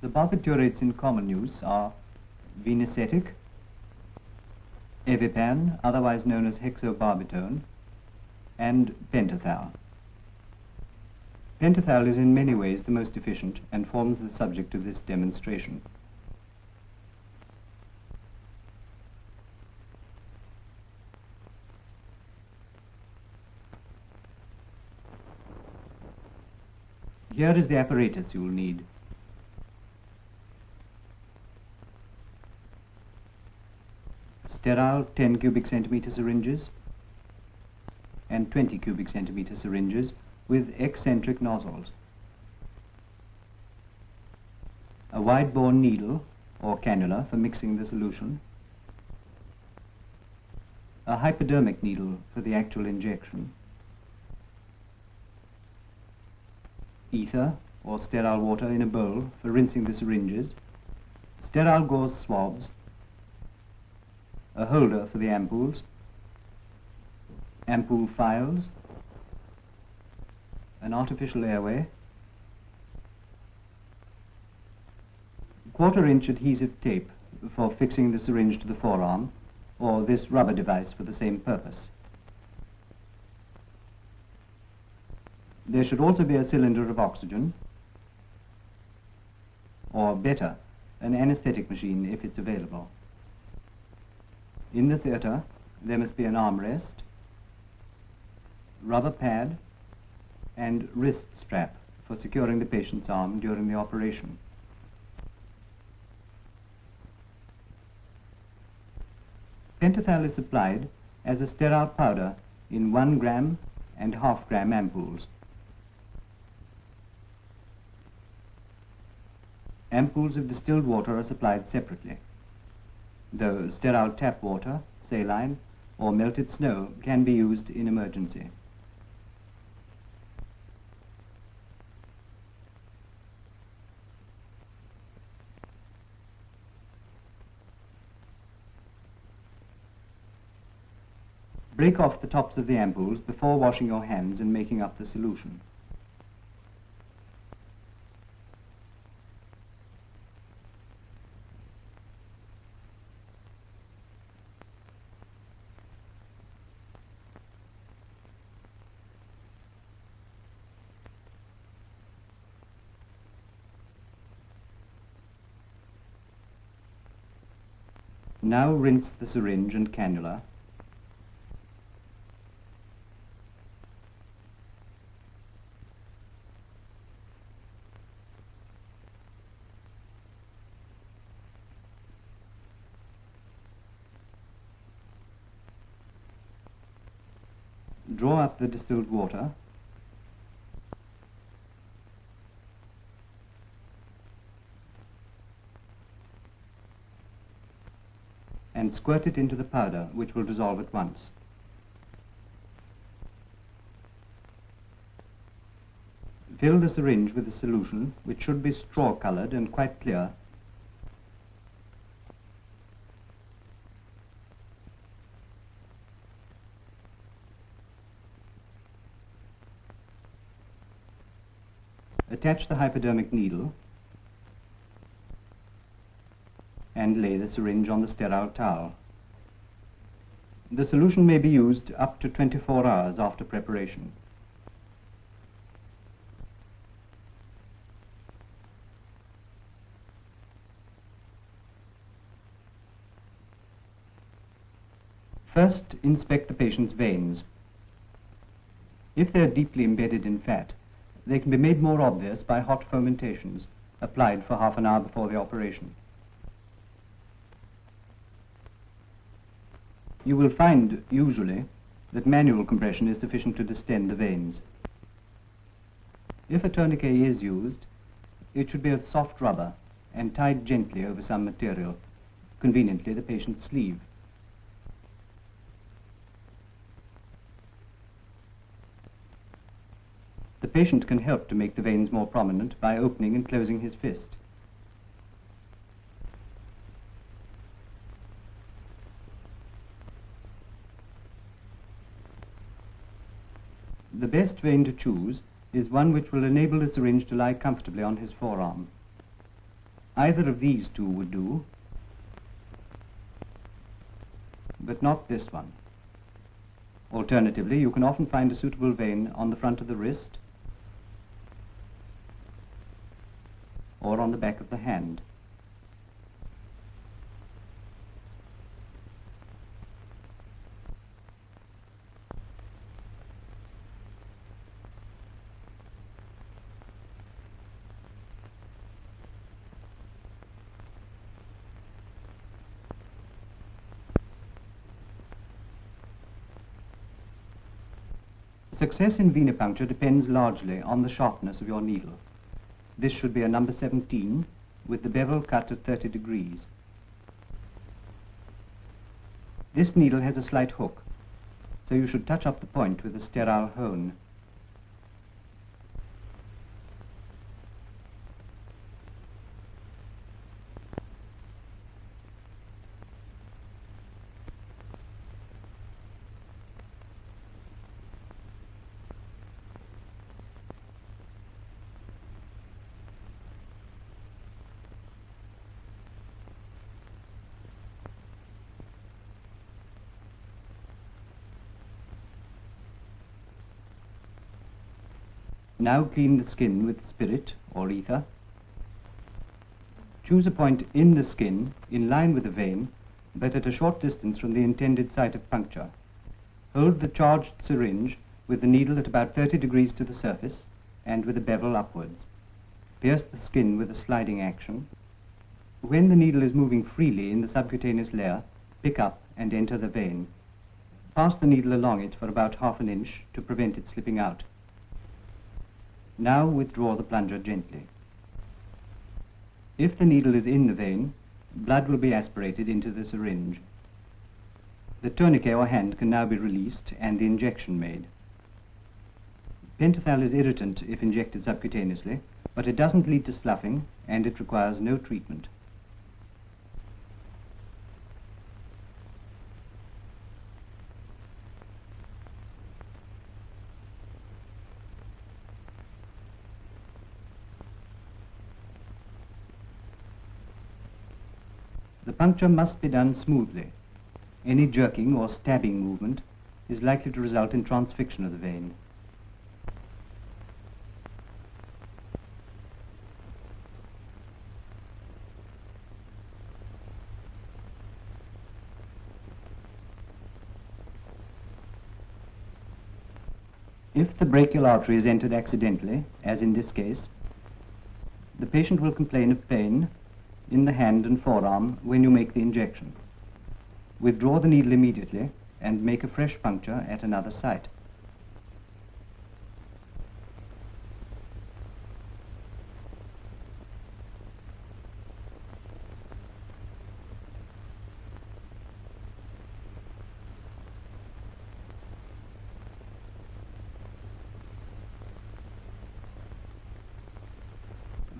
The barbiturates in common use are venesetic, evipan, otherwise known as hexobarbitone, and pentothal. Pentothal is in many ways the most efficient and forms the subject of this demonstration. Here is the apparatus you will need. Sterile 10 cubic centimeter syringes and 20 cubic centimeter syringes with eccentric nozzles. A wide-bore needle or cannula for mixing the solution. A hypodermic needle for the actual injection. Ether or sterile water in a bowl for rinsing the syringes. Sterile gauze swabs. A holder for the ampoules. Ampoule files. An artificial airway. 1/4-inch adhesive tape for fixing the syringe to the forearm, or this rubber device for the same purpose. There should also be a cylinder of oxygen, or better, an anesthetic machine if it's available. In the theatre, there must be an armrest, rubber pad, and wrist strap for securing the patient's arm during the operation. Pentothal is supplied as a sterile powder in 1 gram and 1/2 gram ampoules. Ampoules of distilled water are supplied separately, though sterile tap water, saline, or melted snow can be used in emergency. Break off the tops of the ampoules before washing your hands and making up the solution. Now rinse the syringe and cannula. Draw up the distilled water. And squirt it into the powder, which will dissolve at once. Fill the syringe with the solution, which should be straw-colored and quite clear. Attach the hypodermic needle and lay the syringe on the sterile towel. The solution may be used up to 24 hours after preparation. First, inspect the patient's veins. If they're deeply embedded in fat, they can be made more obvious by hot fomentations applied for half an hour before the operation. You will find, usually, that manual compression is sufficient to distend the veins. If a tourniquet is used, it should be of soft rubber and tied gently over some material, conveniently the patient's sleeve. The patient can help to make the veins more prominent by opening and closing his fist. The best vein to choose is one which will enable the syringe to lie comfortably on his forearm. Either of these two would do, but not this one. Alternatively, you can often find a suitable vein on the front of the wrist or on the back of the hand. Success in venipuncture depends largely on the sharpness of your needle. This should be a number 17 with the bevel cut at 30 degrees. This needle has a slight hook, so you should touch up the point with a sterile hone. Now clean the skin with spirit or ether. Choose a point in the skin in line with the vein, but at a short distance from the intended site of puncture. Hold the charged syringe with the needle at about 30 degrees to the surface and with a bevel upwards. Pierce the skin with a sliding action. When the needle is moving freely in the subcutaneous layer, pick up and enter the vein. Pass the needle along it for about ½ an inch to prevent it slipping out. Now withdraw the plunger gently. If the needle is in the vein, blood will be aspirated into the syringe. The tourniquet or hand can now be released and the injection made. Pentothal is irritant if injected subcutaneously, but it doesn't lead to sloughing and it requires no treatment. The puncture must be done smoothly. Any jerking or stabbing movement is likely to result in transfixion of the vein. If the brachial artery is entered accidentally, as in this case, the patient will complain of pain in the hand and forearm when you make the injection. Withdraw the needle immediately and make a fresh puncture at another site.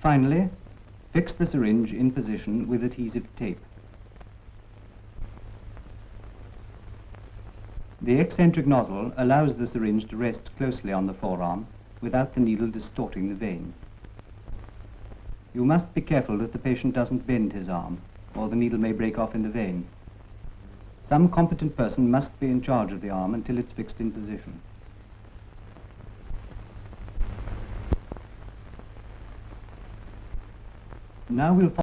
Finally, fix the syringe in position with adhesive tape. The eccentric nozzle allows the syringe to rest closely on the forearm without the needle distorting the vein. You must be careful that the patient doesn't bend his arm, or the needle may break off in the vein. Some competent person must be in charge of the arm until it's fixed in position. Now we'll